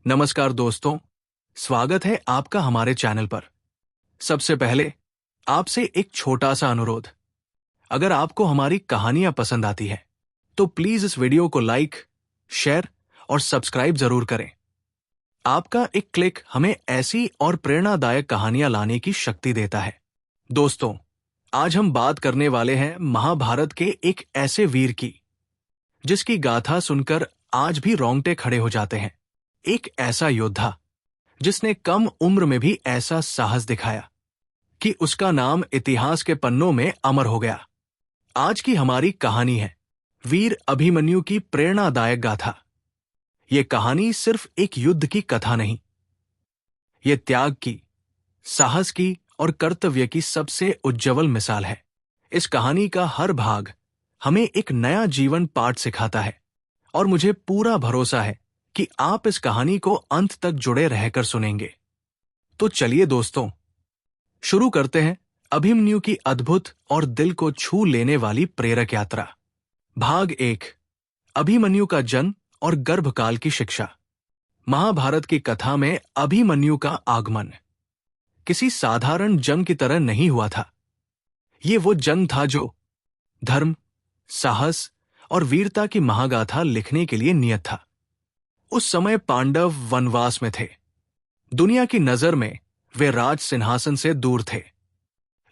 नमस्कार दोस्तों, स्वागत है आपका हमारे चैनल पर। सबसे पहले आपसे एक छोटा सा अनुरोध। अगर आपको हमारी कहानियां पसंद आती है तो प्लीज इस वीडियो को लाइक, शेयर और सब्सक्राइब जरूर करें। आपका एक क्लिक हमें ऐसी और प्रेरणादायक कहानियां लाने की शक्ति देता है। दोस्तों, आज हम बात करने वाले हैं महाभारत के एक ऐसे वीर की जिसकी गाथा सुनकर आज भी रोंगटे खड़े हो जाते हैं। एक ऐसा योद्धा जिसने कम उम्र में भी ऐसा साहस दिखाया कि उसका नाम इतिहास के पन्नों में अमर हो गया। आज की हमारी कहानी है वीर अभिमन्यु की प्रेरणादायक गाथा। यह कहानी सिर्फ एक युद्ध की कथा नहीं, यह त्याग की, साहस की और कर्तव्य की सबसे उज्जवल मिसाल है। इस कहानी का हर भाग हमें एक नया जीवन पाठ सिखाता है और मुझे पूरा भरोसा है कि आप इस कहानी को अंत तक जुड़े रहकर सुनेंगे। तो चलिए दोस्तों, शुरू करते हैं अभिमन्यु की अद्भुत और दिल को छू लेने वाली प्रेरक यात्रा। भाग 1, अभिमन्यु का जन्म और गर्भकाल की शिक्षा। महाभारत की कथा में अभिमन्यु का आगमन किसी साधारण जंग की तरह नहीं हुआ था। ये वो जंग था जो धर्म, साहस और वीरता की महागाथा लिखने के लिए नियत था। उस समय पांडव वनवास में थे। दुनिया की नजर में वे राज सिंहासन से दूर थे,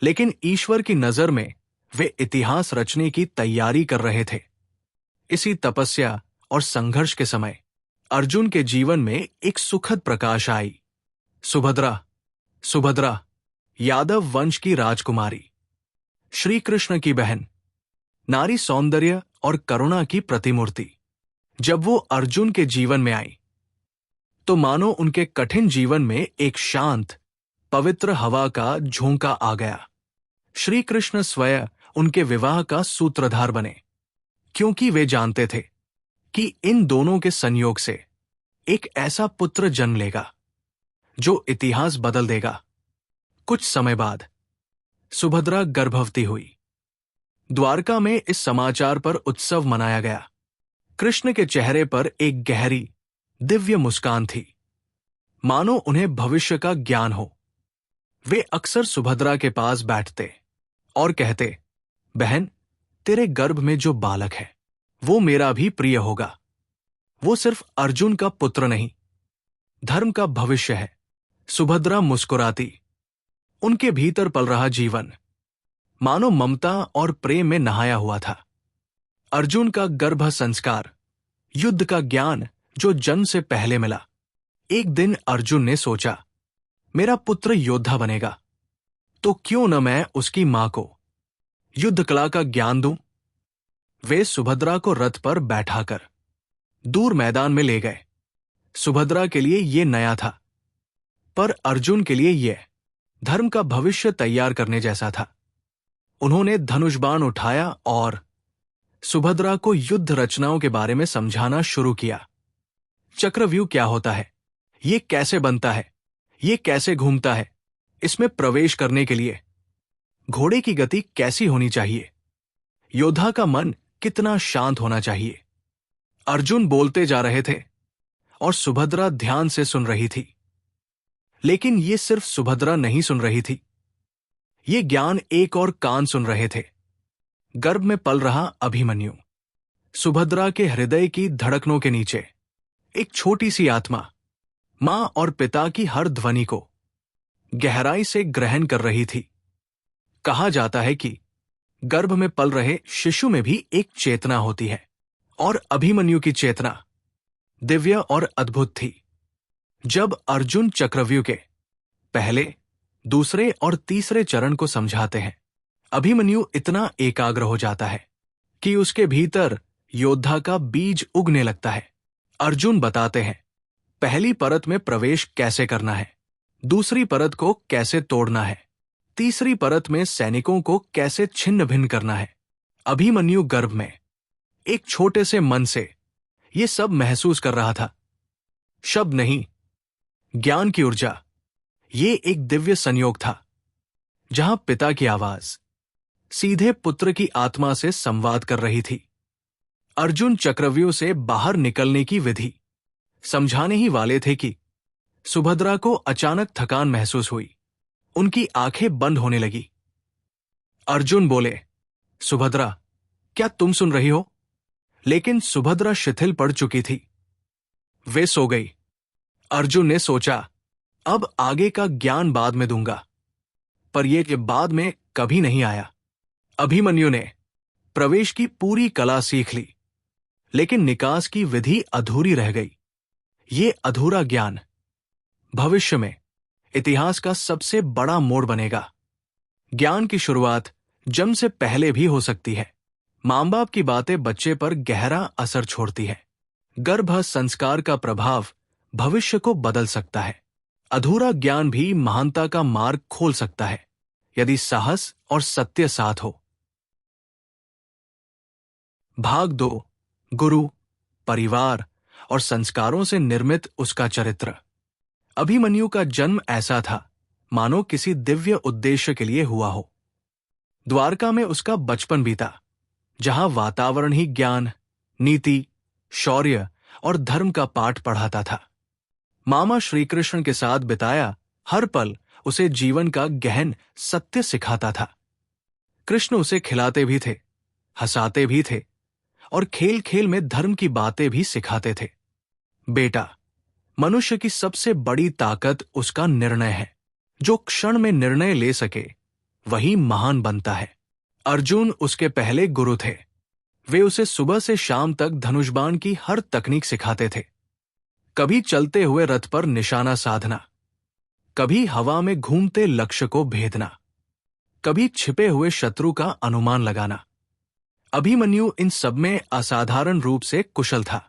लेकिन ईश्वर की नजर में वे इतिहास रचने की तैयारी कर रहे थे। इसी तपस्या और संघर्ष के समय अर्जुन के जीवन में एक सुखद प्रकाश आई। सुभद्रा यादव वंश की राजकुमारी, श्री कृष्ण की बहन, नारी सौंदर्य और करुणा की प्रतिमूर्ति। जब वो अर्जुन के जीवन में आई तो मानो उनके कठिन जीवन में एक शांत, पवित्र हवा का झोंका आ गया। श्री कृष्ण स्वयं उनके विवाह का सूत्रधार बने, क्योंकि वे जानते थे कि इन दोनों के संयोग से एक ऐसा पुत्र जन्म लेगा जो इतिहास बदल देगा। कुछ समय बाद सुभद्रा गर्भवती हुई। द्वारका में इस समाचार पर उत्सव मनाया गया। कृष्ण के चेहरे पर एक गहरी, दिव्य मुस्कान थी, मानो उन्हें भविष्य का ज्ञान हो। वे अक्सर सुभद्रा के पास बैठते और कहते, बहन, तेरे गर्भ में जो बालक है वो मेरा भी प्रिय होगा। वो सिर्फ अर्जुन का पुत्र नहीं, धर्म का भविष्य है। सुभद्रा मुस्कुराती। उनके भीतर पल रहा जीवन मानो ममता और प्रेम में नहाया हुआ था। अर्जुन का गर्भ संस्कार, युद्ध का ज्ञान जो जन्म से पहले मिला। एक दिन अर्जुन ने सोचा, मेरा पुत्र योद्धा बनेगा, तो क्यों न मैं उसकी मां को युद्ध कला का ज्ञान दूं। वे सुभद्रा को रथ पर बैठाकर दूर मैदान में ले गए। सुभद्रा के लिए यह नया था, पर अर्जुन के लिए यह धर्म का भविष्य तैयार करने जैसा था। उन्होंने धनुष बाण उठाया और सुभद्रा को युद्ध रचनाओं के बारे में समझाना शुरू किया। चक्रव्यूह क्या होता है, ये कैसे बनता है, ये कैसे घूमता है, इसमें प्रवेश करने के लिए घोड़े की गति कैसी होनी चाहिए, योद्धा का मन कितना शांत होना चाहिए। अर्जुन बोलते जा रहे थे और सुभद्रा ध्यान से सुन रही थी। लेकिन ये सिर्फ सुभद्रा नहीं सुन रही थी, ये ज्ञान एक और कान सुन रहे थे। गर्भ में पल रहा अभिमन्यु। सुभद्रा के हृदय की धड़कनों के नीचे एक छोटी सी आत्मा मां और पिता की हर ध्वनि को गहराई से ग्रहण कर रही थी। कहा जाता है कि गर्भ में पल रहे शिशु में भी एक चेतना होती है, और अभिमन्यु की चेतना दिव्य और अद्भुत थी। जब अर्जुन चक्रव्यूह के पहले, दूसरे और तीसरे चरण को समझाते हैं, अभिमन्यु इतना एकाग्र हो जाता है कि उसके भीतर योद्धा का बीज उगने लगता है। अर्जुन बताते हैं, पहली परत में प्रवेश कैसे करना है, दूसरी परत को कैसे तोड़ना है, तीसरी परत में सैनिकों को कैसे छिन्न भिन्न करना है। अभिमन्यु गर्भ में एक छोटे से मन से ये सब महसूस कर रहा था। शब्द नहीं, ज्ञान की ऊर्जा। ये एक दिव्य संयोग था जहां पिता की आवाज सीधे पुत्र की आत्मा से संवाद कर रही थी। अर्जुन चक्रव्यूह से बाहर निकलने की विधि समझाने ही वाले थे कि सुभद्रा को अचानक थकान महसूस हुई। उनकी आंखें बंद होने लगी। अर्जुन बोले, सुभद्रा, क्या तुम सुन रही हो? लेकिन सुभद्रा शिथिल पड़ चुकी थी। वे सो गई। अर्जुन ने सोचा, अब आगे का ज्ञान बाद में दूंगा, पर यह बाद में कभी नहीं आया। अभिमन्यु ने प्रवेश की पूरी कला सीख ली, लेकिन निकास की विधि अधूरी रह गई। ये अधूरा ज्ञान भविष्य में इतिहास का सबसे बड़ा मोड़ बनेगा। ज्ञान की शुरुआत जन्म से पहले भी हो सकती है। मां बाप की बातें बच्चे पर गहरा असर छोड़ती है। गर्भ संस्कार का प्रभाव भविष्य को बदल सकता है। अधूरा ज्ञान भी महानता का मार्ग खोल सकता है, यदि साहस और सत्य साथ हो। भाग 2, गुरु, परिवार और संस्कारों से निर्मित उसका चरित्र। अभिमन्यु का जन्म ऐसा था मानो किसी दिव्य उद्देश्य के लिए हुआ हो। द्वारका में उसका बचपन बीता, जहां वातावरण ही ज्ञान, नीति, शौर्य और धर्म का पाठ पढ़ाता था। मामा श्रीकृष्ण के साथ बिताया हर पल उसे जीवन का गहन सत्य सिखाता था। कृष्ण उसे खिलाते भी थे, हंसाते भी थे और खेल खेल में धर्म की बातें भी सिखाते थे। बेटा, मनुष्य की सबसे बड़ी ताकत उसका निर्णय है। जो क्षण में निर्णय ले सके वही महान बनता है। अर्जुन उसके पहले गुरु थे। वे उसे सुबह से शाम तक धनुषबाण की हर तकनीक सिखाते थे। कभी चलते हुए रथ पर निशाना साधना, कभी हवा में घूमते लक्ष्य को भेदना, कभी छिपे हुए शत्रु का अनुमान लगाना। अभिमन्यु इन सब में असाधारण रूप से कुशल था।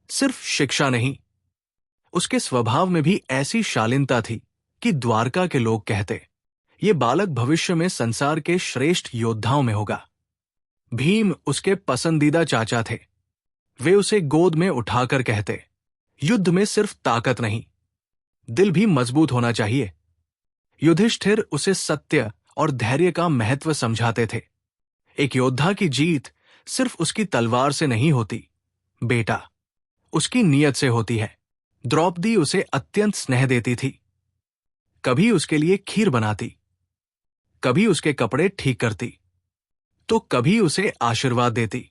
सिर्फ शिक्षा नहीं, उसके स्वभाव में भी ऐसी शालीनता थी कि द्वारका के लोग कहते, ये बालक भविष्य में संसार के श्रेष्ठ योद्धाओं में होगा। भीम उसके पसंदीदा चाचा थे। वे उसे गोद में उठाकर कहते, युद्ध में सिर्फ ताकत नहीं, दिल भी मजबूत होना चाहिए। युधिष्ठिर उसे सत्य और धैर्य का महत्व समझाते थे। एक योद्धा की जीत सिर्फ उसकी तलवार से नहीं होती बेटा, उसकी नीयत से होती है। द्रौपदी उसे अत्यंत स्नेह देती थी। कभी उसके लिए खीर बनाती, कभी उसके कपड़े ठीक करती, तो कभी उसे आशीर्वाद देती।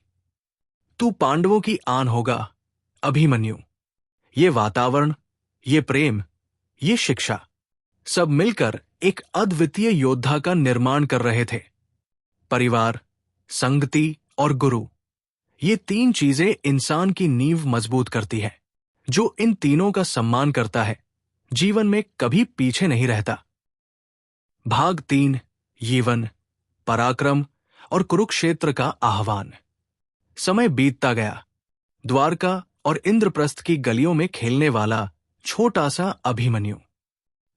तू पांडवों की आन होगा अभिमन्यु। ये वातावरण, ये प्रेम, ये शिक्षा, सब मिलकर एक अद्वितीय योद्धा का निर्माण कर रहे थे। परिवार, संगति और गुरु, ये तीन चीजें इंसान की नींव मजबूत करती है। जो इन तीनों का सम्मान करता है, जीवन में कभी पीछे नहीं रहता। भाग 3, यीवन, पराक्रम और कुरुक्षेत्र का आह्वान। समय बीतता गया। द्वारका और इंद्रप्रस्थ की गलियों में खेलने वाला छोटा सा अभिमन्यु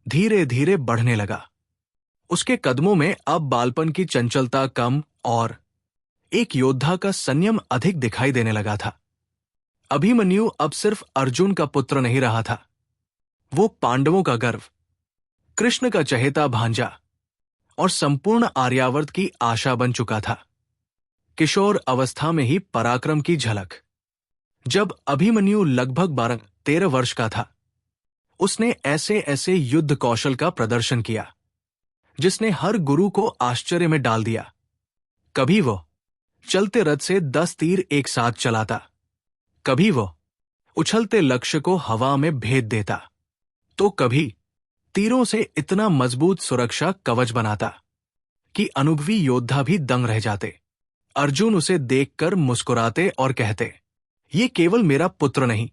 धीरे धीरे बढ़ने लगा। उसके कदमों में अब बालपन की चंचलता कम और एक योद्धा का संयम अधिक दिखाई देने लगा था। अभिमन्यु अब सिर्फ अर्जुन का पुत्र नहीं रहा था, वो पांडवों का गर्व, कृष्ण का चहेता भांजा और संपूर्ण आर्यावर्त की आशा बन चुका था। किशोर अवस्था में ही पराक्रम की झलक। जब अभिमन्यु लगभग 12-13 वर्ष का था, उसने ऐसे ऐसे युद्ध कौशल का प्रदर्शन किया जिसने हर गुरु को आश्चर्य में डाल दिया। कभी वो चलते रथ से 10 तीर एक साथ चलाता, कभी वो उछलते लक्ष्य को हवा में भेद देता, तो कभी तीरों से इतना मजबूत सुरक्षा कवच बनाता कि अनुभवी योद्धा भी दंग रह जाते। अर्जुन उसे देखकर मुस्कुराते और कहते, ये केवल मेरा पुत्र नहीं,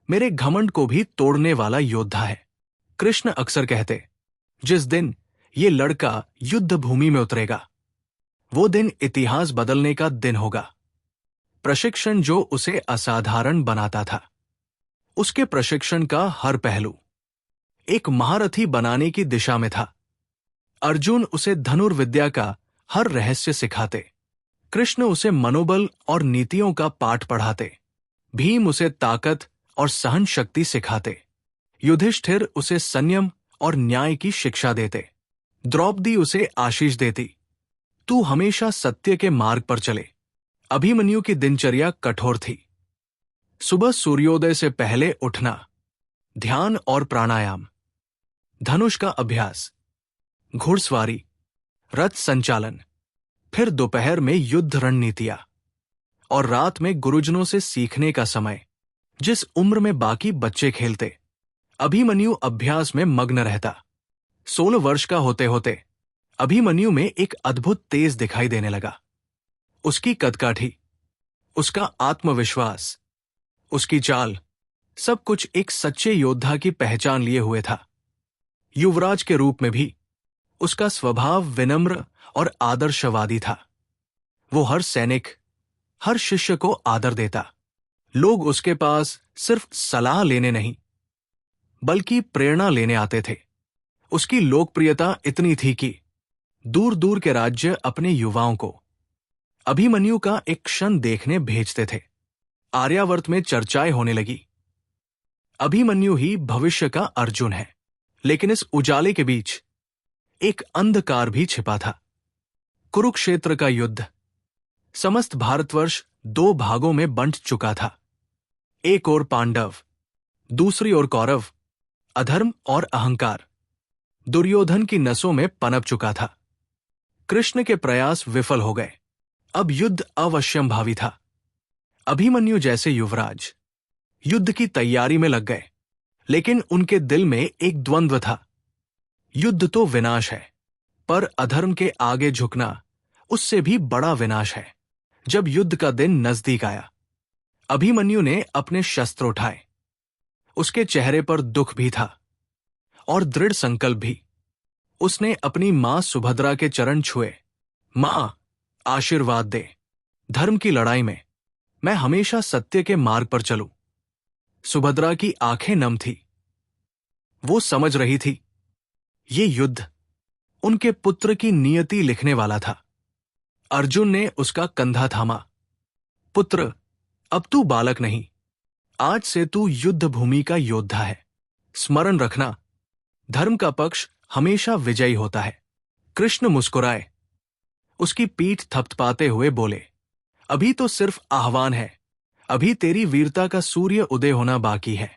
मेरे घमंड को भी तोड़ने वाला योद्धा है। कृष्ण अक्सर कहते, जिस दिन ये लड़का युद्ध भूमि में उतरेगा, वो दिन इतिहास बदलने का दिन होगा। प्रशिक्षण जो उसे असाधारण बनाता था, उसके प्रशिक्षण का हर पहलू एक महारथी बनाने की दिशा में था। अर्जुन उसे धनुर्विद्या का हर रहस्य सिखाते, कृष्ण उसे मनोबल और नीतियों का पाठ पढ़ाते, भीम उसे ताकत और सहन शक्ति सिखाते, युधिष्ठिर उसे संयम और न्याय की शिक्षा देते, द्रौपदी उसे आशीष देती, तू हमेशा सत्य के मार्ग पर चले। अभिमन्यु की दिनचर्या कठोर थी। सुबह सूर्योदय से पहले उठना, ध्यान और प्राणायाम, धनुष का अभ्यास, घुड़सवारी, रथ संचालन, फिर दोपहर में युद्ध रणनीतियां और रात में गुरुजनों से सीखने का समय। जिस उम्र में बाकी बच्चे खेलते, अभिमन्यु अभ्यास में मग्न रहता। 16 वर्ष का होते होते अभिमन्यु में एक अद्भुत तेज दिखाई देने लगा। उसकी कदकाठी, उसका आत्मविश्वास, उसकी चाल, सब कुछ एक सच्चे योद्धा की पहचान लिए हुए था। युवराज के रूप में भी उसका स्वभाव विनम्र और आदर्शवादी था। वो हर सैनिक, हर शिष्य को आदर देता। लोग उसके पास सिर्फ सलाह लेने नहीं, बल्कि प्रेरणा लेने आते थे। उसकी लोकप्रियता इतनी थी कि दूर दूर के राज्य अपने युवाओं को अभिमन्यु का एक क्षण देखने भेजते थे। आर्यावर्त में चर्चाएं होने लगी, अभिमन्यु ही भविष्य का अर्जुन है। लेकिन इस उजाले के बीच एक अंधकार भी छिपा था। कुरुक्षेत्र का युद्ध। समस्त भारतवर्ष 2 भागों में बंट चुका था। एक ओर पांडव, दूसरी ओर कौरव। अधर्म और अहंकार दुर्योधन की नसों में पनप चुका था। कृष्ण के प्रयास विफल हो गए। अब युद्ध अवश्यंभावी था। अभिमन्यु जैसे युवराज युद्ध की तैयारी में लग गए, लेकिन उनके दिल में एक द्वंद्व था। युद्ध तो विनाश है, पर अधर्म के आगे झुकना उससे भी बड़ा विनाश है। जब युद्ध का दिन नजदीक आया, अभिमन्यु ने अपने शस्त्र उठाए। उसके चेहरे पर दुख भी था और दृढ़ संकल्प भी। उसने अपनी मां सुभद्रा के चरण छुए। मां, आशीर्वाद दे। धर्म की लड़ाई में मैं हमेशा सत्य के मार्ग पर चलूं। सुभद्रा की आंखें नम थी। वो समझ रही थी, ये युद्ध उनके पुत्र की नियति लिखने वाला था। अर्जुन ने उसका कंधा थामा। पुत्र, अब तू बालक नहीं, आज से तू युद्ध भूमि का योद्धा है। स्मरण रखना, धर्म का पक्ष हमेशा विजयी होता है। कृष्ण मुस्कुराए। उसकी पीठ थपथपाते हुए बोले, अभी तो सिर्फ आह्वान है, अभी तेरी वीरता का सूर्य उदय होना बाकी है।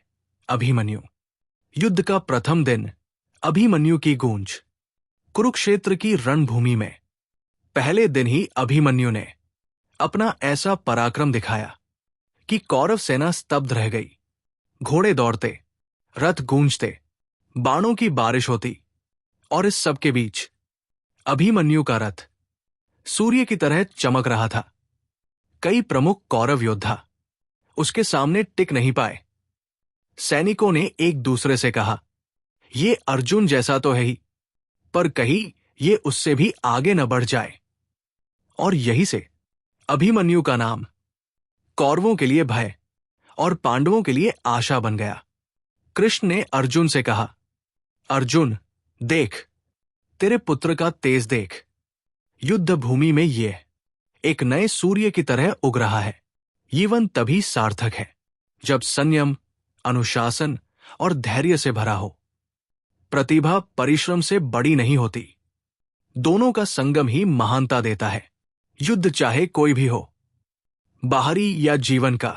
अभिमन्यु। युद्ध का प्रथम दिन। अभिमन्यु की गूंज। कुरुक्षेत्र की रणभूमि में पहले दिन ही अभिमन्यु ने अपना ऐसा पराक्रम दिखाया कि कौरव सेना स्तब्ध रह गई। घोड़े दौड़ते, रथ गूंजते, बाणों की बारिश होती, और इस सब के बीच अभिमन्यु का रथ सूर्य की तरह चमक रहा था। कई प्रमुख कौरव योद्धा उसके सामने टिक नहीं पाए। सैनिकों ने एक दूसरे से कहा, ये अर्जुन जैसा तो है ही, पर कहीं ये उससे भी आगे न बढ़ जाए। और यही से अभिमन्यु का नाम कौरवों के लिए भय और पांडवों के लिए आशा बन गया। कृष्ण ने अर्जुन से कहा, अर्जुन देख, तेरे पुत्र का तेज देख। युद्ध भूमि में ये एक नए सूर्य की तरह उग रहा है। जीवन तभी सार्थक है जब संयम, अनुशासन और धैर्य से भरा हो। प्रतिभा परिश्रम से बड़ी नहीं होती, दोनों का संगम ही महानता देता है। युद्ध चाहे कोई भी हो, बाहरी या जीवन का,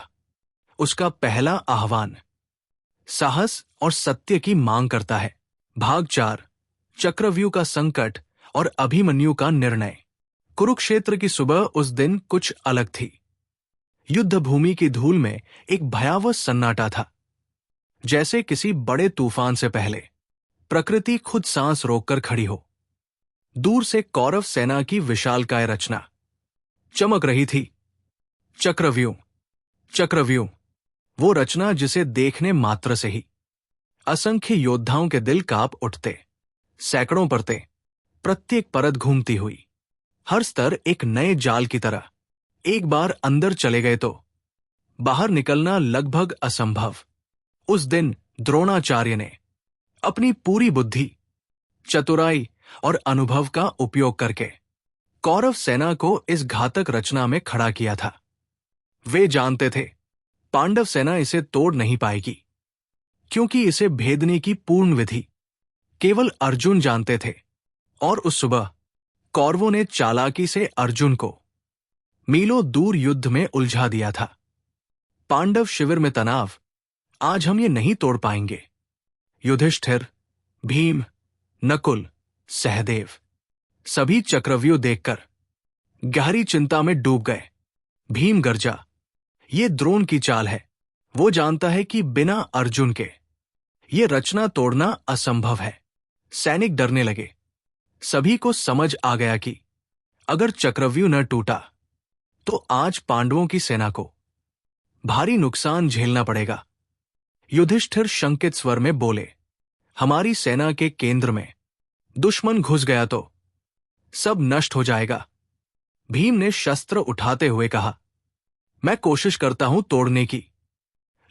उसका पहला आह्वान साहस और सत्य की मांग करता है। भाग 4। चक्रव्यूह का संकट और अभिमन्यु का निर्णय। कुरुक्षेत्र की सुबह उस दिन कुछ अलग थी। युद्ध भूमि की धूल में एक भयावह सन्नाटा था। जैसे किसी बड़े तूफान से पहले प्रकृति खुद सांस रोककर खड़ी हो। दूर से कौरव सेना की विशालकाय रचना चमक रही थी। चक्रव्यूह, चक्रव्यूह, वो रचना जिसे देखने मात्र से ही असंख्य योद्धाओं के दिल कांप उठते। सैकड़ों परतें, प्रत्येक परत घूमती हुई, हर स्तर एक नए जाल की तरह। एक बार अंदर चले गए तो बाहर निकलना लगभग असंभव। उस दिन द्रोणाचार्य ने अपनी पूरी बुद्धि, चतुराई और अनुभव का उपयोग करके कौरव सेना को इस घातक रचना में खड़ा किया था। वे जानते थे पांडव सेना इसे तोड़ नहीं पाएगी, क्योंकि इसे भेदने की पूर्ण विधि केवल अर्जुन जानते थे। और उस सुबह कौरवों ने चालाकी से अर्जुन को मीलों दूर युद्ध में उलझा दिया था। पांडव शिविर में तनाव, आज हम ये नहीं तोड़ पाएंगे। युधिष्ठिर, भीम, नकुल, सहदेव सभी चक्रव्यूह देखकर गहरी चिंता में डूब गए। भीम गर्जा, ये द्रोण की चाल है। वो जानता है कि बिना अर्जुन के ये रचना तोड़ना असंभव है। सैनिक डरने लगे। सभी को समझ आ गया कि अगर चक्रव्यूह न टूटा तो आज पांडवों की सेना को भारी नुकसान झेलना पड़ेगा। युधिष्ठिर शंकित स्वर में बोले, हमारी सेना के केंद्र में दुश्मन घुस गया तो सब नष्ट हो जाएगा। भीम ने शस्त्र उठाते हुए कहा, मैं कोशिश करता हूं तोड़ने की,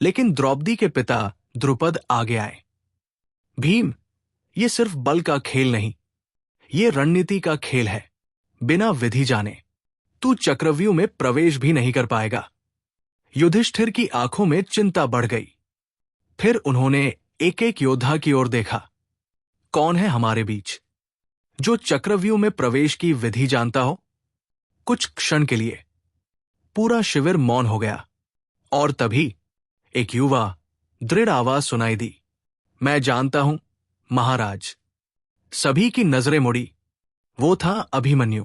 लेकिन द्रौपदी के पिता द्रुपद आगे आए। भीम, ये सिर्फ बल का खेल नहीं, ये रणनीति का खेल है। बिना विधि जाने तू चक्रव्यूह में प्रवेश भी नहीं कर पाएगा। युधिष्ठिर की आंखों में चिंता बढ़ गई। फिर उन्होंने एक एक योद्धा की ओर देखा। कौन है हमारे बीच जो चक्रव्यूह में प्रवेश की विधि जानता हो? कुछ क्षण के लिए पूरा शिविर मौन हो गया और तभी एक युवा दृढ़ आवाज सुनाई दी, मैं जानता हूं महाराज। सभी की नजरें मुड़ी। वो था अभिमन्यु।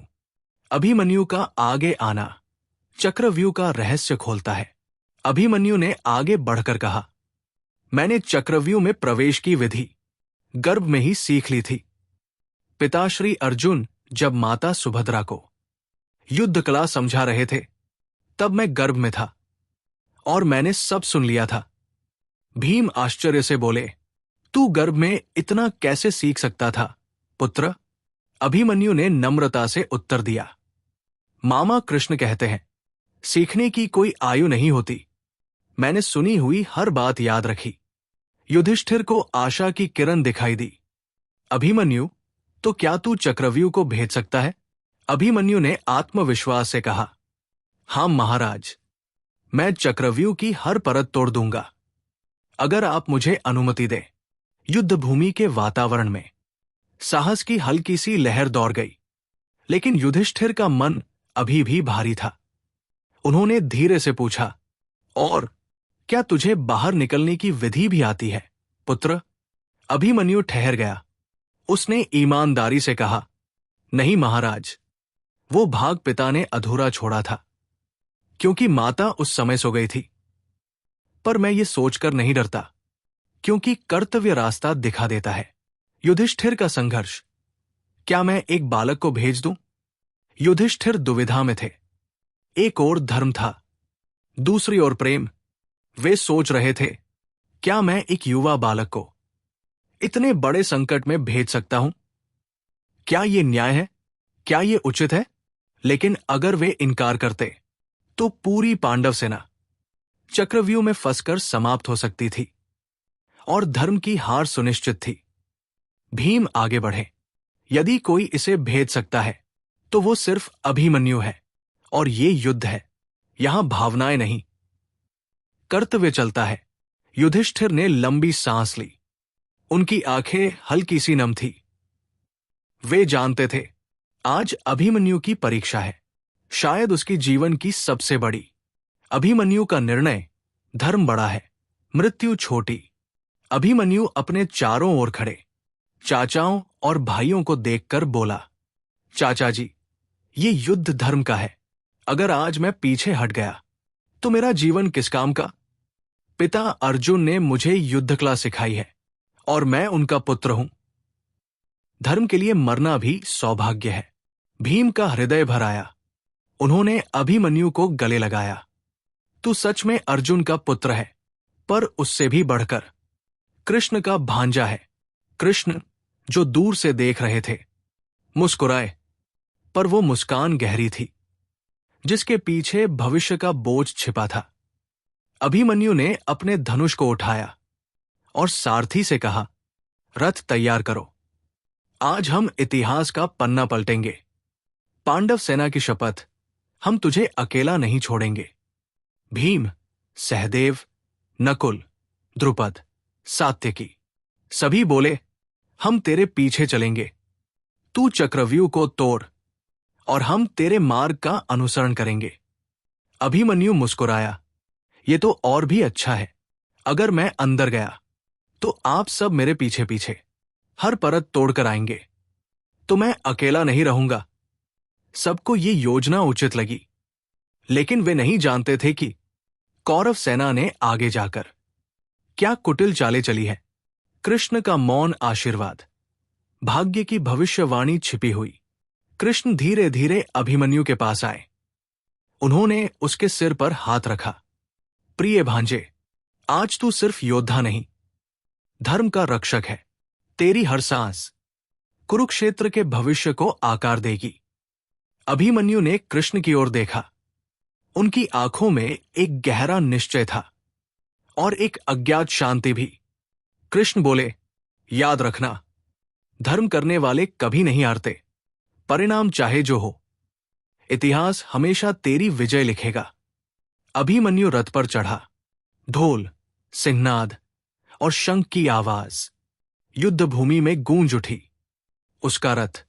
अभिमन्यु का आगे आना चक्रव्यूह का रहस्य खोलता है। अभिमन्यु ने आगे बढ़कर कहा, मैंने चक्रव्यूह में प्रवेश की विधि गर्भ में ही सीख ली थी। पिताश्री अर्जुन जब माता सुभद्रा को युद्ध कला समझा रहे थे तब मैं गर्भ में था और मैंने सब सुन लिया था। भीम आश्चर्य से बोले, तू गर्भ में इतना कैसे सीख सकता था पुत्र? अभिमन्यु ने नम्रता से उत्तर दिया, मामा कृष्ण कहते हैं सीखने की कोई आयु नहीं होती। मैंने सुनी हुई हर बात याद रखी। युधिष्ठिर को आशा की किरण दिखाई दी। अभिमन्यु, तो क्या तू चक्रव्यूह को भेद सकता है? अभिमन्यु ने आत्मविश्वास से कहा, हां महाराज, मैं चक्रव्यूह की हर परत तोड़ दूंगा अगर आप मुझे अनुमति दें। युद्ध भूमि के वातावरण में साहस की हल्की सी लहर दौड़ गई, लेकिन युधिष्ठिर का मन अभी भी भारी था। उन्होंने धीरे से पूछा, और क्या तुझे बाहर निकलने की विधि भी आती है पुत्र? अभिमन्यु ठहर गया। उसने ईमानदारी से कहा, नहीं महाराज, वो भाग पिता ने अधूरा छोड़ा था क्योंकि माता उस समय सो गई थी। पर मैं ये सोचकर नहीं डरता क्योंकि कर्तव्य रास्ता दिखा देता है। युधिष्ठिर का संघर्ष, क्या मैं एक बालक को भेज दूं? युधिष्ठिर दुविधा में थे। एक ओर धर्म था, दूसरी ओर प्रेम। वे सोच रहे थे, क्या मैं एक युवा बालक को इतने बड़े संकट में भेज सकता हूं? क्या ये न्याय है? क्या ये उचित है? लेकिन अगर वे इनकार करते तो पूरी पांडव सेना चक्रव्यूह में फंसकर समाप्त हो सकती थी और धर्म की हार सुनिश्चित थी। भीम आगे बढ़े। यदि कोई इसे भेद सकता है तो वो सिर्फ अभिमन्यु है, और ये युद्ध है, यहां भावनाएं नहीं, कर्तव्य चलता है। युधिष्ठिर ने लंबी सांस ली। उनकी आंखें हल्की सी नम थी। वे जानते थे आज अभिमन्यु की परीक्षा है, शायद उसकी जीवन की सबसे बड़ी। अभिमन्यु का निर्णय, धर्म बड़ा है, मृत्यु छोटी। अभिमन्यु अपने चारों ओर खड़े चाचाओं और भाइयों को देखकर बोला, चाचा जी, ये युद्ध धर्म का है। अगर आज मैं पीछे हट गया तो मेरा जीवन किस काम का? पिता अर्जुन ने मुझे युद्ध कला सिखाई है और मैं उनका पुत्र हूं। धर्म के लिए मरना भी सौभाग्य है। भीम का हृदय भर आया। उन्होंने अभिमन्यु को गले लगाया। तू सच में अर्जुन का पुत्र है, पर उससे भी बढ़कर कृष्ण का भांजा है। कृष्ण, जो दूर से देख रहे थे, मुस्कुराए, पर वो मुस्कान गहरी थी, जिसके पीछे भविष्य का बोझ छिपा था। अभिमन्यु ने अपने धनुष को उठाया और सारथी से कहा, रथ तैयार करो, आज हम इतिहास का पन्ना पलटेंगे। पांडव सेना की शपथ, हम तुझे अकेला नहीं छोड़ेंगे। भीम, सहदेव, नकुल, द्रुपद, सात्यकी सभी बोले, हम तेरे पीछे चलेंगे। तू चक्रव्यूह को तोड़ और हम तेरे मार्ग का अनुसरण करेंगे। अभिमन्यु मुस्कुराया। ये तो और भी अच्छा है। अगर मैं अंदर गया तो आप सब मेरे पीछे पीछे हर परत तोड़कर आएंगे, तो मैं अकेला नहीं रहूंगा। सबको ये योजना उचित लगी, लेकिन वे नहीं जानते थे कि कौरव सेना ने आगे जाकर क्या कुटिल चालें चली है। कृष्ण का मौन आशीर्वाद, भाग्य की भविष्यवाणी छिपी हुई। कृष्ण धीरे धीरे अभिमन्यु के पास आए। उन्होंने उसके सिर पर हाथ रखा। प्रिय भांजे, आज तू सिर्फ योद्धा नहीं, धर्म का रक्षक है। तेरी हर सांस कुरुक्षेत्र के भविष्य को आकार देगी। अभिमन्यु ने कृष्ण की ओर देखा। उनकी आंखों में एक गहरा निश्चय था और एक अज्ञात शांति भी। कृष्ण बोले, याद रखना, धर्म करने वाले कभी नहीं हारते, परिणाम चाहे जो हो। इतिहास हमेशा तेरी विजय लिखेगा। अभिमन्यु रथ पर चढ़ा। ढोल, सिंहनाद और शंख की आवाज युद्ध भूमि में गूंज उठी। उसका रथ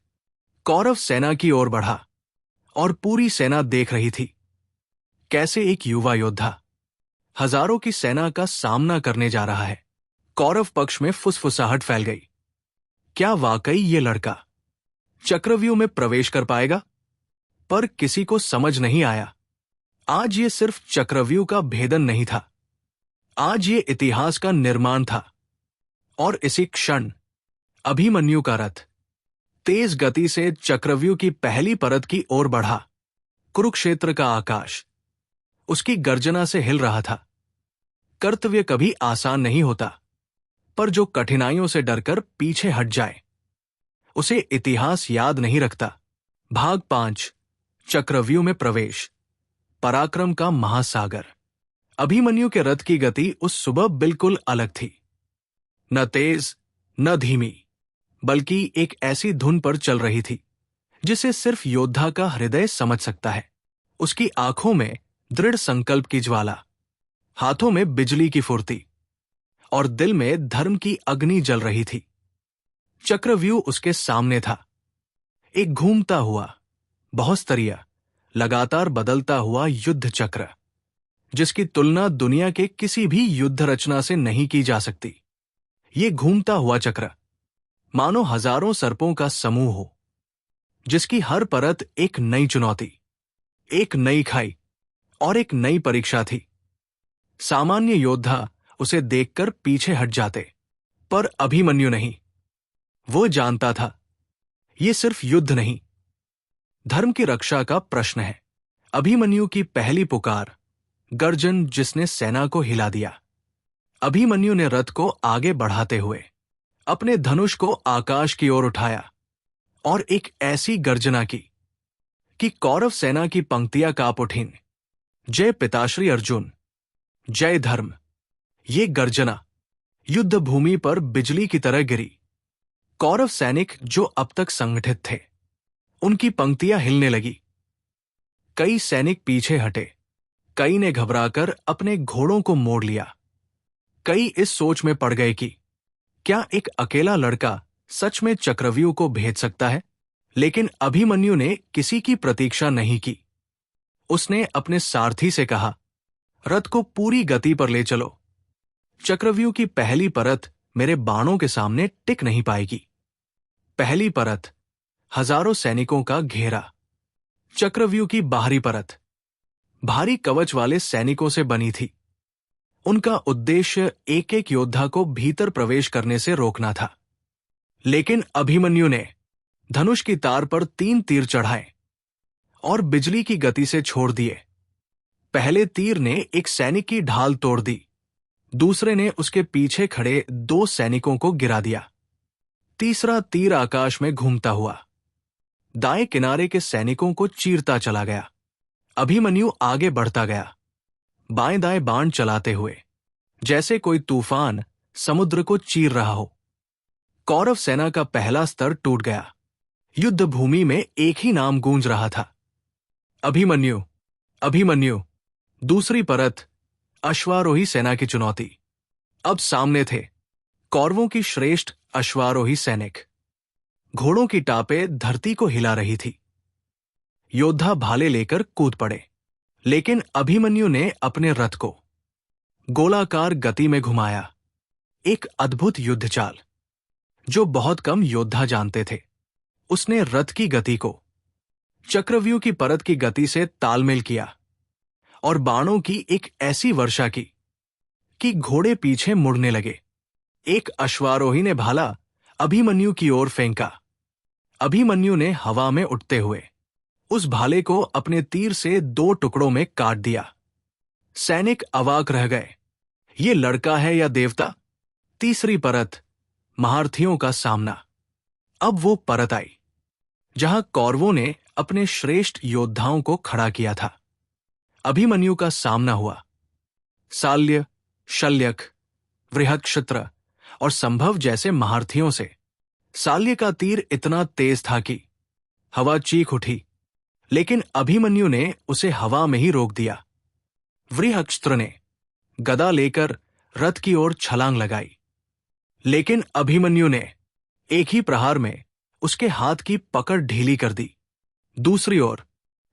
कौरव सेना की ओर बढ़ा और पूरी सेना देख रही थी कैसे एक युवा योद्धा हजारों की सेना का सामना करने जा रहा है। कौरव पक्ष में फुसफुसाहट फैल गई। क्या वाकई ये लड़का चक्रव्यूह में प्रवेश कर पाएगा? पर किसी को समझ नहीं आया। आज ये सिर्फ चक्रव्यूह का भेदन नहीं था, आज ये इतिहास का निर्माण था। और इसी क्षण अभिमन्यु का रथ तेज गति से चक्रव्यूह की पहली परत की ओर बढ़ा। कुरुक्षेत्र का आकाश उसकी गर्जना से हिल रहा था। कर्तव्य कभी आसान नहीं होता, पर जो कठिनाइयों से डरकर पीछे हट जाए उसे इतिहास याद नहीं रखता। भाग 5, चक्रव्यूह में प्रवेश, पराक्रम का महासागर। अभिमन्यु के रथ की गति उस सुबह बिल्कुल अलग थी। न तेज न धीमी, बल्कि एक ऐसी धुन पर चल रही थी जिसे सिर्फ योद्धा का हृदय समझ सकता है। उसकी आंखों में दृढ़ संकल्प की ज्वाला, हाथों में बिजली की फुर्ती और दिल में धर्म की अग्नि जल रही थी। चक्रव्यूह उसके सामने था, एक घूमता हुआ, बहुस्तरीय, लगातार बदलता हुआ युद्ध चक्र, जिसकी तुलना दुनिया के किसी भी युद्ध रचना से नहीं की जा सकती। ये घूमता हुआ चक्र मानो हजारों सर्पों का समूह हो, जिसकी हर परत एक नई चुनौती, एक नई खाई और एक नई परीक्षा थी। सामान्य योद्धा उसे देखकर पीछे हट जाते, पर अभिमन्यु नहीं। वो जानता था ये सिर्फ युद्ध नहीं, धर्म की रक्षा का प्रश्न है। अभिमन्यु की पहली पुकार, गर्जन जिसने सेना को हिला दिया। अभिमन्यु ने रथ को आगे बढ़ाते हुए अपने धनुष को आकाश की ओर उठाया और एक ऐसी गर्जना की कि कौरव सेना की पंक्तियां कांप उठीं। जय पिताश्री अर्जुन, जय धर्म। ये गर्जना युद्ध भूमि पर बिजली की तरह गिरी। कौरव सैनिक जो अब तक संगठित थे, उनकी पंक्तियां हिलने लगी। कई सैनिक पीछे हटे, कई ने घबराकर अपने घोड़ों को मोड़ लिया। कई इस सोच में पड़ गए कि क्या एक अकेला लड़का सच में चक्रव्यूह को भेद सकता है? लेकिन अभिमन्यु ने किसी की प्रतीक्षा नहीं की। उसने अपने सारथी से कहा, रथ को पूरी गति पर ले चलो। चक्रव्यूह की पहली परत मेरे बाणों के सामने टिक नहीं पाएगी। पहली परत, हजारों सैनिकों का घेरा। चक्रव्यूह की बाहरी परत भारी कवच वाले सैनिकों से बनी थी। उनका उद्देश्य एक एक योद्धा को भीतर प्रवेश करने से रोकना था। लेकिन अभिमन्यु ने धनुष की तार पर 3 तीर चढ़ाए और बिजली की गति से छोड़ दिए। पहले तीर ने एक सैनिक की ढाल तोड़ दी, दूसरे ने उसके पीछे खड़े 2 सैनिकों को गिरा दिया। तीसरा तीर आकाश में घूमता हुआ दाएं किनारे के सैनिकों को चीरता चला गया। अभिमन्यु आगे बढ़ता गया, बाएं दाएं बाण चलाते हुए, जैसे कोई तूफान समुद्र को चीर रहा हो। कौरव सेना का पहला स्तर टूट गया। युद्ध भूमि में एक ही नाम गूंज रहा था, अभिमन्यु, अभिमन्यु। दूसरी परत, अश्वारोही सेना की चुनौती। अब सामने थे कौरवों की श्रेष्ठ अश्वारोही सैनिक। घोड़ों की टापें धरती को हिला रही थी। योद्धा भाले लेकर कूद पड़े, लेकिन अभिमन्यु ने अपने रथ को गोलाकार गति में घुमाया। एक अद्भुत युद्ध चाल जो बहुत कम योद्धा जानते थे। उसने रथ की गति को चक्रव्यूह की परत की गति से तालमेल किया और बाणों की एक ऐसी वर्षा की कि घोड़े पीछे मुड़ने लगे। एक अश्वारोही ने भाला अभिमन्यु की ओर फेंका। अभिमन्यु ने हवा में उठते हुए उस भाले को अपने तीर से 2 टुकड़ों में काट दिया। सैनिक अवाक रह गए। ये लड़का है या देवता? तीसरी परत, महारथियों का सामना। अब वो परत आई जहां कौरवों ने अपने श्रेष्ठ योद्धाओं को खड़ा किया था। अभिमन्यु का सामना हुआ। साल्य, शल्यक, वृहत्क्षत्र और संभव जैसे महारथियों से। साल्य का तीर इतना तेज था कि हवा चीख उठी, लेकिन अभिमन्यु ने उसे हवा में ही रोक दिया। वृहत्क्षत्र ने गदा लेकर रथ की ओर छलांग लगाई, लेकिन अभिमन्यु ने एक ही प्रहार में उसके हाथ की पकड़ ढीली कर दी। दूसरी ओर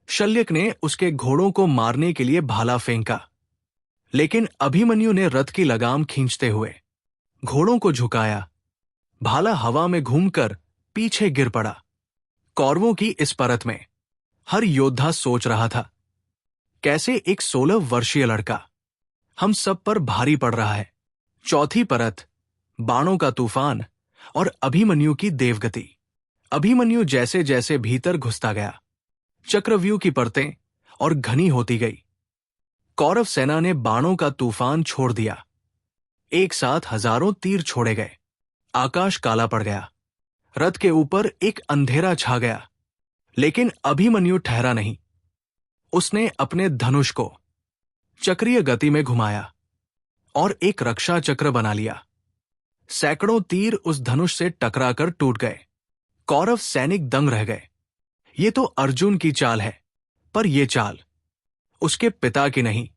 शल्यक ने उसके घोड़ों को मारने के लिए भाला फेंका, लेकिन अभिमन्यु ने रथ की लगाम खींचते हुए घोड़ों को झुकाया। भाला हवा में घूमकर पीछे गिर पड़ा। कौरवों की इस परत में हर योद्धा सोच रहा था, कैसे एक 16 वर्षीय लड़का हम सब पर भारी पड़ रहा है। चौथी परत, बाणों का तूफान और अभिमन्यु की देवगति। अभिमन्यु जैसे जैसे भीतर घुसता गया, चक्रव्यूह की परतें और घनी होती गई। कौरव सेना ने बाणों का तूफान छोड़ दिया। एक साथ हजारों तीर छोड़े गए। आकाश काला पड़ गया। रथ के ऊपर एक अंधेरा छा गया, लेकिन अभिमन्यु ठहरा नहीं। उसने अपने धनुष को चक्रीय गति में घुमाया और एक रक्षा चक्र बना लिया। सैकड़ों तीर उस धनुष से टकराकर टूट गए। कौरव सैनिक दंग रह गए। ये तो अर्जुन की चाल है, पर यह चाल उसके पिता की नहीं,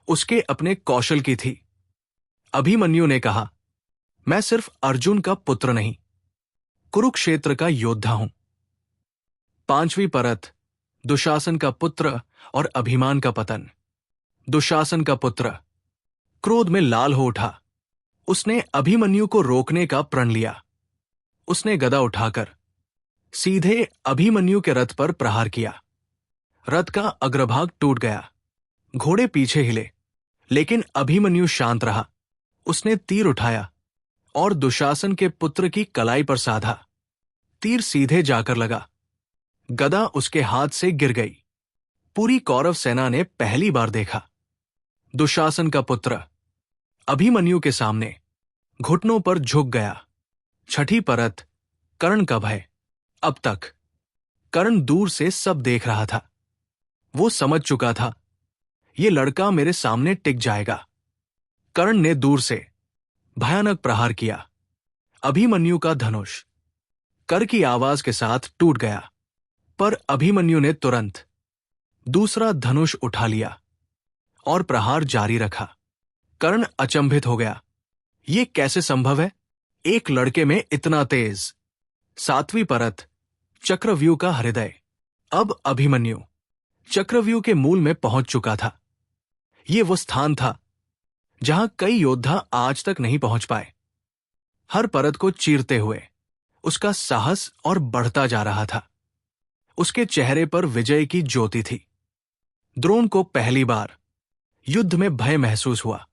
उसके अपने कौशल की थी। अभिमन्यु ने कहा, मैं सिर्फ अर्जुन का पुत्र नहीं, कुरुक्षेत्र का योद्धा हूं। पांचवी परत, दुशासन का पुत्र और अभिमान का पतन। दुशासन का पुत्र क्रोध में लाल हो उठा। उसने अभिमन्यु को रोकने का प्रण लिया। उसने गदा उठाकर सीधे अभिमन्यु के रथ पर प्रहार किया। रथ का अग्रभाग टूट गया। घोड़े पीछे हिले, लेकिन अभिमन्यु शांत रहा। उसने तीर उठाया और दुशासन के पुत्र की कलाई पर साधा। तीर सीधे जाकर लगा। गदा उसके हाथ से गिर गई। पूरी कौरव सेना ने पहली बार देखा दुशासन का पुत्र अभिमन्यु के सामने घुटनों पर झुक गया। छठी परत, कर्ण का भय। अब तक कर्ण दूर से सब देख रहा था। वो समझ चुका था, ये लड़का मेरे सामने टिक जाएगा। कर्ण ने दूर से भयानक प्रहार किया। अभिमन्यु का धनुष कर की आवाज के साथ टूट गया, पर अभिमन्यु ने तुरंत दूसरा धनुष उठा लिया और प्रहार जारी रखा। कर्ण अचंभित हो गया। ये कैसे संभव है, एक लड़के में इतना तेज। सातवीं परत, चक्रव्यूह का हृदय। अब अभिमन्यु चक्रव्यूह के मूल में पहुंच चुका था। ये वो स्थान था जहां कई योद्धा आज तक नहीं पहुंच पाए। हर परत को चीरते हुए उसका साहस और बढ़ता जा रहा था। उसके चेहरे पर विजय की ज्योति थी। द्रोण को पहली बार युद्ध में भय महसूस हुआ।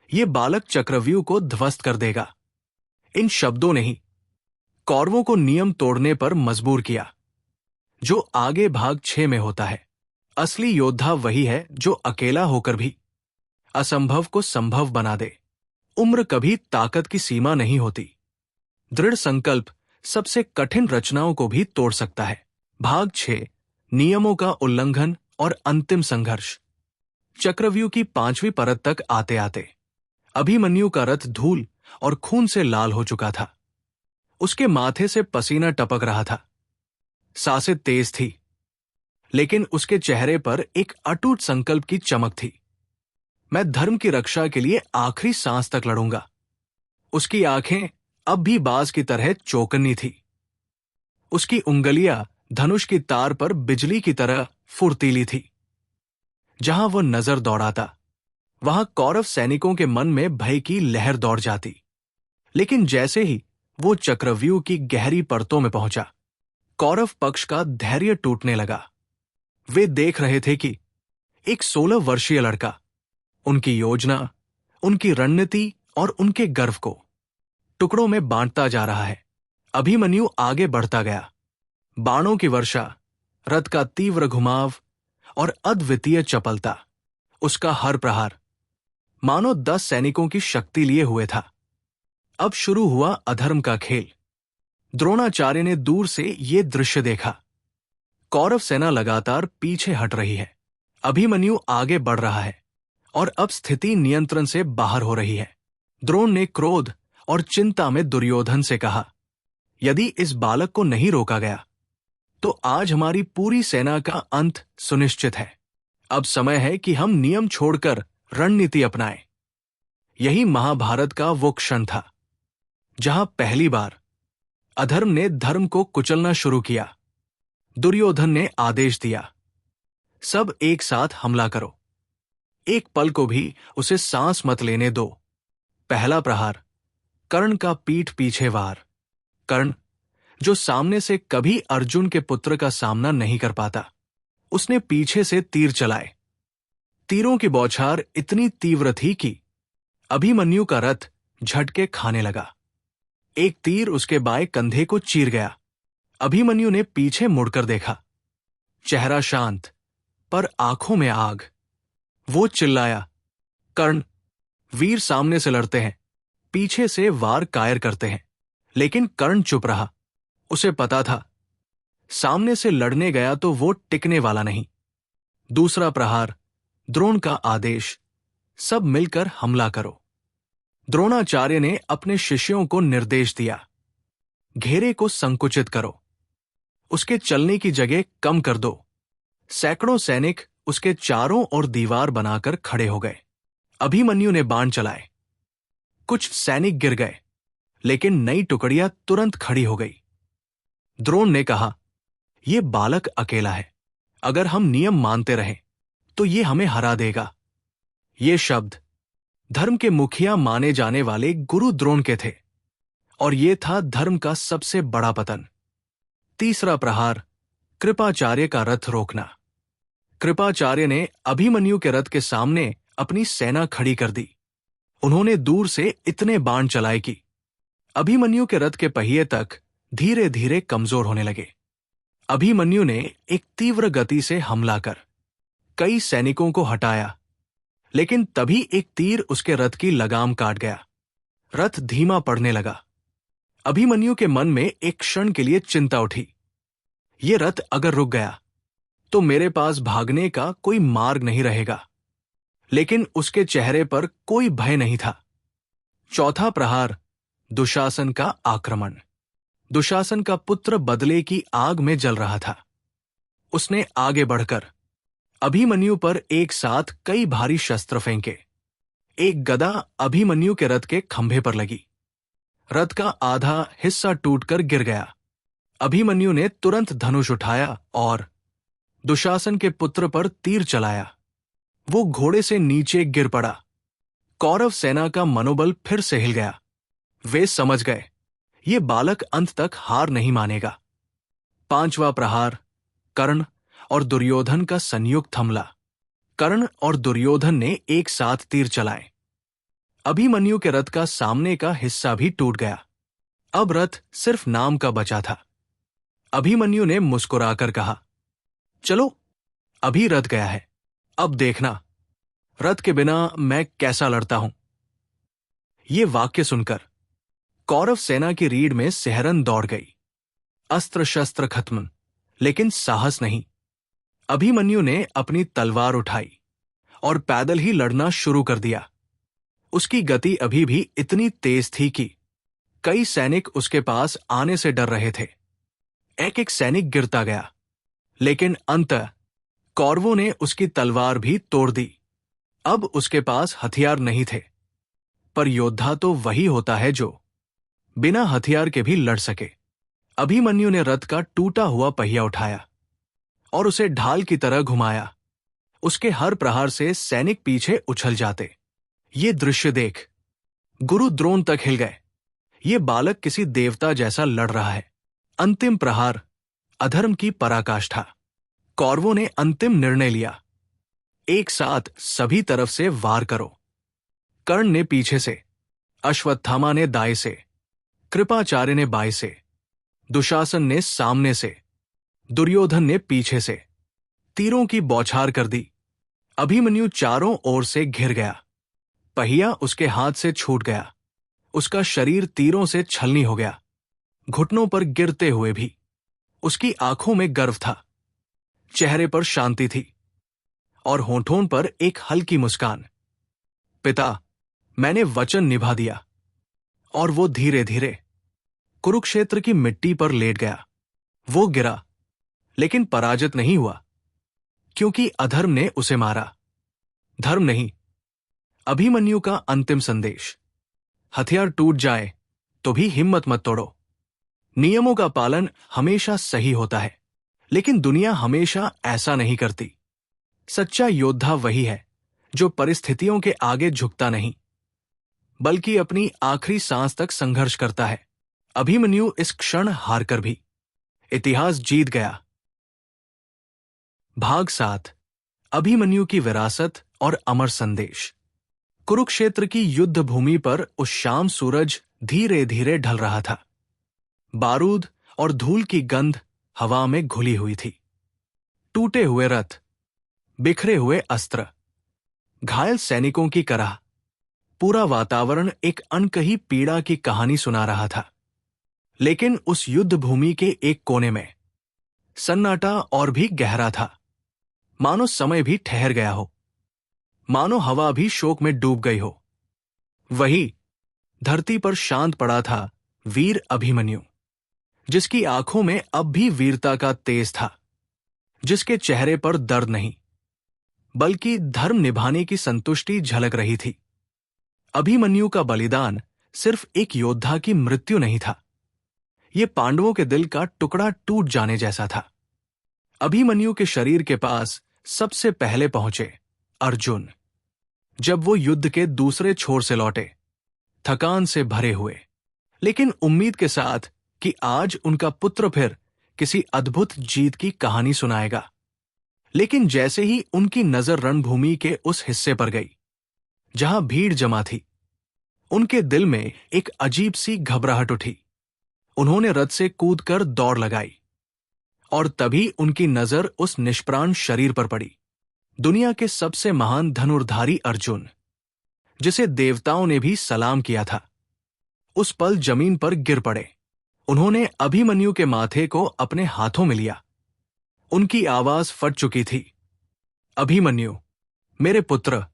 ये बालक चक्रव्यूह को ध्वस्त कर देगा। इन शब्दों ने ही कौरवों को नियम तोड़ने पर मजबूर किया। जो आगे भाग 6 में होता है, असली योद्धा वही है जो अकेला होकर भी असंभव को संभव बना दे। उम्र कभी ताकत की सीमा नहीं होती। दृढ़ संकल्प सबसे कठिन रचनाओं को भी तोड़ सकता है। भाग 6, नियमों का उल्लंघन और अंतिम संघर्ष। चक्रव्यूह की 5वीं परत तक आते आते अभिमन्यु का रथ धूल और खून से लाल हो चुका था। उसके माथे से पसीना टपक रहा था। सांसें तेज थी, लेकिन उसके चेहरे पर एक अटूट संकल्प की चमक थी। मैं धर्म की रक्षा के लिए आखिरी सांस तक लड़ूंगा। उसकी आंखें अब भी बाज की तरह चौकन्नी थी। उसकी उंगलियां धनुष की तार पर बिजली की तरह फुर्तीली थी। जहां वो नजर दौड़ाता, वहां कौरव सैनिकों के मन में भय की लहर दौड़ जाती। लेकिन जैसे ही वो चक्रव्यूह की गहरी परतों में पहुंचा, कौरव पक्ष का धैर्य टूटने लगा। वे देख रहे थे कि एक 16 वर्षीय लड़का उनकी योजना, उनकी रणनीति और उनके गर्व को टुकड़ों में बांटता जा रहा है। अभिमन्यु आगे बढ़ता गया। बाणों की वर्षा, रथ का तीव्र घुमाव और अद्वितीय चपलता, उसका हर प्रहार मानो 10 सैनिकों की शक्ति लिए हुए था। अब शुरू हुआ अधर्म का खेल। द्रोणाचार्य ने दूर से ये दृश्य देखा। कौरव सेना लगातार पीछे हट रही है, अभिमन्यु आगे बढ़ रहा है और अब स्थिति नियंत्रण से बाहर हो रही है। द्रोण ने क्रोध और चिंता में दुर्योधन से कहा, यदि इस बालक को नहीं रोका गया तो आज हमारी पूरी सेना का अंत सुनिश्चित है। अब समय है कि हम नियम छोड़कर रणनीति अपनाएं। यही महाभारत का वो क्षण था जहां पहली बार अधर्म ने धर्म को कुचलना शुरू किया। दुर्योधन ने आदेश दिया, सब एक साथ हमला करो, एक पल को भी उसे सांस मत लेने दो। पहला प्रहार, कर्ण का पीठ पीछे वार। कर्ण, जो सामने से कभी अर्जुन के पुत्र का सामना नहीं कर पाता, उसने पीछे से तीर चलाए। तीरों की बौछार इतनी तीव्र थी कि अभिमन्यु का रथ झटके खाने लगा। एक तीर उसके बाएं कंधे को चीर गया। अभिमन्यु ने पीछे मुड़कर देखा। चेहरा शांत, पर आंखों में आग। वो चिल्लाया, कर्ण, वीर सामने से लड़ते हैं, पीछे से वार कायर करते हैं। लेकिन कर्ण चुप रहा। उसे पता था, सामने से लड़ने गया तो वो टिकने वाला नहीं। दूसरा प्रहार, द्रोण का आदेश, सब मिलकर हमला करो। द्रोणाचार्य ने अपने शिष्यों को निर्देश दिया, घेरे को संकुचित करो, उसके चलने की जगह कम कर दो। सैकड़ों सैनिक उसके चारों ओर दीवार बनाकर खड़े हो गए। अभिमन्यु ने बाण चलाए। कुछ सैनिक गिर गए, लेकिन नई टुकड़ियां तुरंत खड़ी हो गई। द्रोण ने कहा, यह बालक अकेला है, अगर हम नियम मानते रहें तो ये हमें हरा देगा। ये शब्द धर्म के मुखिया माने जाने वाले गुरु द्रोण के थे, और ये था धर्म का सबसे बड़ा पतन। तीसरा प्रहार, कृपाचार्य का रथ रोकना। कृपाचार्य ने अभिमन्यु के रथ के सामने अपनी सेना खड़ी कर दी। उन्होंने दूर से इतने बाण चलाए कि अभिमन्यु के रथ के पहिए तक धीरे धीरे कमजोर होने लगे। अभिमन्यु ने एक तीव्र गति से हमला कर कई सैनिकों को हटाया, लेकिन तभी एक तीर उसके रथ की लगाम काट गया। रथ धीमा पड़ने लगा। अभिमन्यु के मन में एक क्षण के लिए चिंता उठी। ये रथ अगर रुक गया तो मेरे पास भागने का कोई मार्ग नहीं रहेगा। लेकिन उसके चेहरे पर कोई भय नहीं था। चौथा प्रहार, दुशासन का आक्रमण। दुशासन का पुत्र बदले की आग में जल रहा था। उसने आगे बढ़कर अभिमन्यु पर एक साथ कई भारी शस्त्र फेंके। एक गदा अभिमन्यु के रथ के खंभे पर लगी। रथ का आधा हिस्सा टूटकर गिर गया। अभिमन्यु ने तुरंत धनुष उठाया और दुशासन के पुत्र पर तीर चलाया। वो घोड़े से नीचे गिर पड़ा। कौरव सेना का मनोबल फिर से हिल गया। वे समझ गए, ये बालक अंत तक हार नहीं मानेगा। पांचवा प्रहार, कर्ण और दुर्योधन का संयुक्त हमला। कर्ण और दुर्योधन ने एक साथ तीर चलाए। अभिमन्यु के रथ का सामने का हिस्सा भी टूट गया। अब रथ सिर्फ नाम का बचा था। अभिमन्यु ने मुस्कुराकर कहा, चलो, अभी रथ गया है, अब देखना रथ के बिना मैं कैसा लड़ता हूं। ये वाक्य सुनकर कौरव सेना की रीढ़ में सिहरन दौड़ गई। अस्त्र शस्त्र खत्म, लेकिन साहस नहीं। अभिमन्यु ने अपनी तलवार उठाई और पैदल ही लड़ना शुरू कर दिया। उसकी गति अभी भी इतनी तेज थी कि कई सैनिक उसके पास आने से डर रहे थे। एक एक सैनिक गिरता गया, लेकिन अंततः कौरवों ने उसकी तलवार भी तोड़ दी। अब उसके पास हथियार नहीं थे, पर योद्धा तो वही होता है जो बिना हथियार के भी लड़ सके। अभिमन्यु ने रथ का टूटा हुआ पहिया उठाया और उसे ढाल की तरह घुमाया। उसके हर प्रहार से सैनिक पीछे उछल जाते। ये दृश्य देख गुरु द्रोण तक हिल गए। ये बालक किसी देवता जैसा लड़ रहा है। अंतिम प्रहार, अधर्म की पराकाष्ठा। कौरवों ने अंतिम निर्णय लिया, एक साथ सभी तरफ से वार करो। कर्ण ने पीछे से, अश्वत्थामा ने दाएं से, कृपाचार्य ने बाएं से, दुशासन ने सामने से, दुर्योधन ने पीछे से तीरों की बौछार कर दी। अभिमन्यु चारों ओर से घिर गया। पहिया उसके हाथ से छूट गया। उसका शरीर तीरों से छलनी हो गया। घुटनों पर गिरते हुए भी उसकी आंखों में गर्व था, चेहरे पर शांति थी और होठों पर एक हल्की मुस्कान। पिता, मैंने वचन निभा दिया। और वो धीरे धीरे कुरुक्षेत्र की मिट्टी पर लेट गया। वो गिरा, लेकिन पराजित नहीं हुआ, क्योंकि अधर्म ने उसे मारा, धर्म नहीं। अभिमन्यु का अंतिम संदेश, हथियार टूट जाए तो भी हिम्मत मत तोड़ो। नियमों का पालन हमेशा सही होता है, लेकिन दुनिया हमेशा ऐसा नहीं करती। सच्चा योद्धा वही है जो परिस्थितियों के आगे झुकता नहीं, बल्कि अपनी आखिरी सांस तक संघर्ष करता है। अभिमन्यु इस क्षण हारकर भी इतिहास जीत गया। भाग 7, अभिमन्यु की विरासत और अमर संदेश। कुरुक्षेत्र की युद्ध भूमि पर उस शाम सूरज धीरे धीरे ढल रहा था। बारूद और धूल की गंध हवा में घुली हुई थी। टूटे हुए रथ, बिखरे हुए अस्त्र, घायल सैनिकों की कराह, पूरा वातावरण एक अनकही पीड़ा की कहानी सुना रहा था। लेकिन उस युद्ध भूमि के एक कोने में सन्नाटा और भी गहरा था, मानो समय भी ठहर गया हो, मानो हवा भी शोक में डूब गई हो। वही धरती पर शांत पड़ा था वीर अभिमन्यु, जिसकी आंखों में अब भी वीरता का तेज था, जिसके चेहरे पर दर्द नहीं, बल्कि धर्म निभाने की संतुष्टि झलक रही थी। अभिमन्यु का बलिदान सिर्फ एक योद्धा की मृत्यु नहीं था, ये पांडवों के दिल का टुकड़ा टूट जाने जैसा था। अभिमन्यु के शरीर के पास सबसे पहले पहुंचे अर्जुन, जब वो युद्ध के दूसरे छोर से लौटे, थकान से भरे हुए, लेकिन उम्मीद के साथ कि आज उनका पुत्र फिर किसी अद्भुत जीत की कहानी सुनाएगा। लेकिन जैसे ही उनकी नजर रणभूमि के उस हिस्से पर गई जहां भीड़ जमा थी, उनके दिल में एक अजीब सी घबराहट उठी। उन्होंने रथ से कूदकर दौड़ लगाई, और तभी उनकी नजर उस निष्प्राण शरीर पर पड़ी। दुनिया के सबसे महान धनुर्धारी अर्जुन, जिसे देवताओं ने भी सलाम किया था, उस पल जमीन पर गिर पड़े। उन्होंने अभिमन्यु के माथे को अपने हाथों में लिया। उनकी आवाज फट चुकी थी, अभिमन्यु, मेरे पुत्र,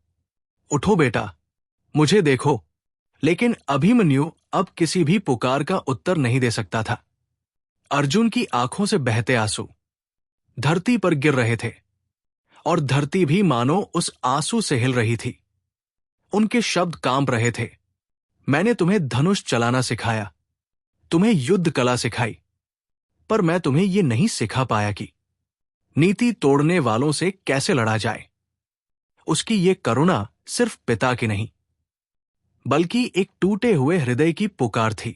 उठो बेटा, मुझे देखो। लेकिन अभिमन्यु अब किसी भी पुकार का उत्तर नहीं दे सकता था। अर्जुन की आंखों से बहते आंसू धरती पर गिर रहे थे, और धरती भी मानो उस आंसू से हिल रही थी। उनके शब्द कांप रहे थे, मैंने तुम्हें धनुष चलाना सिखाया, तुम्हें युद्ध कला सिखाई, पर मैं तुम्हें यह नहीं सिखा पाया कि नीति तोड़ने वालों से कैसे लड़ा जाए। उसकी ये करुणा सिर्फ पिता की नहीं, बल्कि एक टूटे हुए हृदय की पुकार थी।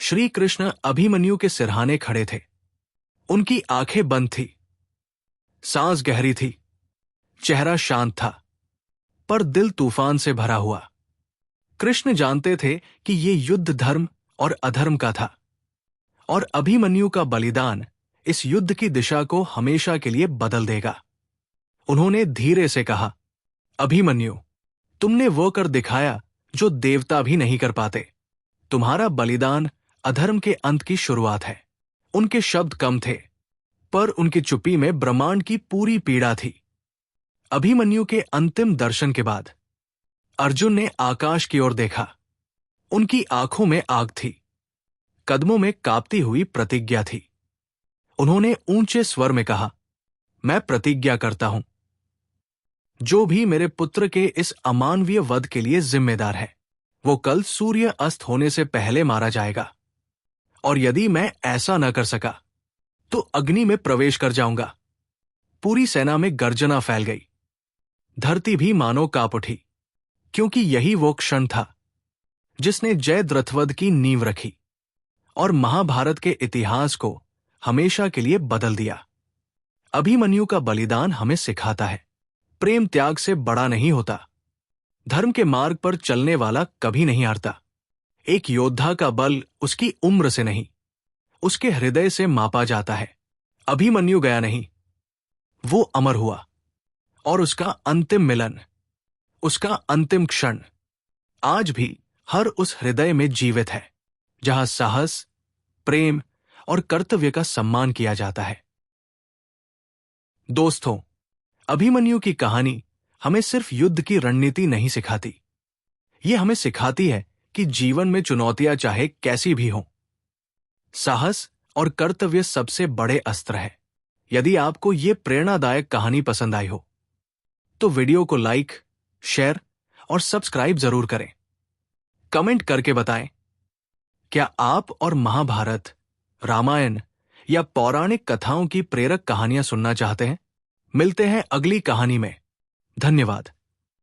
श्री कृष्ण अभिमन्यु के सिरहाने खड़े थे। उनकी आंखें बंद थी, सांस गहरी थी, चेहरा शांत था, पर दिल तूफान से भरा हुआ। कृष्ण जानते थे कि ये युद्ध धर्म और अधर्म का था, और अभिमन्यु का बलिदान इस युद्ध की दिशा को हमेशा के लिए बदल देगा। उन्होंने धीरे से कहा, अभिमन्यु, तुमने वो कर दिखाया जो देवता भी नहीं कर पाते। तुम्हारा बलिदान अधर्म के अंत की शुरुआत है। उनके शब्द कम थे, पर उनकी चुप्पी में ब्रह्मांड की पूरी पीड़ा थी। अभिमन्यु के अंतिम दर्शन के बाद अर्जुन ने आकाश की ओर देखा। उनकी आंखों में आग थी, कदमों में कांपती हुई प्रतिज्ञा थी। उन्होंने ऊंचे स्वर में कहा, मैं प्रतिज्ञा करता हूं, जो भी मेरे पुत्र के इस अमानवीय वध के लिए जिम्मेदार है, वो कल सूर्य अस्त होने से पहले मारा जाएगा। और यदि मैं ऐसा न कर सका तो अग्नि में प्रवेश कर जाऊंगा। पूरी सेना में गर्जना फैल गई। धरती भी मानो कांप उठी, क्योंकि यही वो क्षण था जिसने जयद्रथवध की नींव रखी और महाभारत के इतिहास को हमेशा के लिए बदल दिया। अभिमन्यु का बलिदान हमें सिखाता है, प्रेम त्याग से बड़ा नहीं होता। धर्म के मार्ग पर चलने वाला कभी नहीं हारता। एक योद्धा का बल उसकी उम्र से नहीं, उसके हृदय से मापा जाता है। अभिमन्यु गया नहीं, वो अमर हुआ, और उसका अंतिम मिलन, उसका अंतिम क्षण आज भी हर उस हृदय में जीवित है जहां साहस, प्रेम और कर्तव्य का सम्मान किया जाता है। दोस्तों, अभिमन्यु की कहानी हमें सिर्फ युद्ध की रणनीति नहीं सिखाती, ये हमें सिखाती है कि जीवन में चुनौतियां चाहे कैसी भी हों, साहस और कर्तव्य सबसे बड़े अस्त्र है। यदि आपको ये प्रेरणादायक कहानी पसंद आई हो तो वीडियो को लाइक, शेयर और सब्सक्राइब जरूर करें। कमेंट करके बताएं, क्या आप और महाभारत, रामायण या पौराणिक कथाओं की प्रेरक कहानियां सुनना चाहते हैं? मिलते हैं अगली कहानी में। धन्यवाद।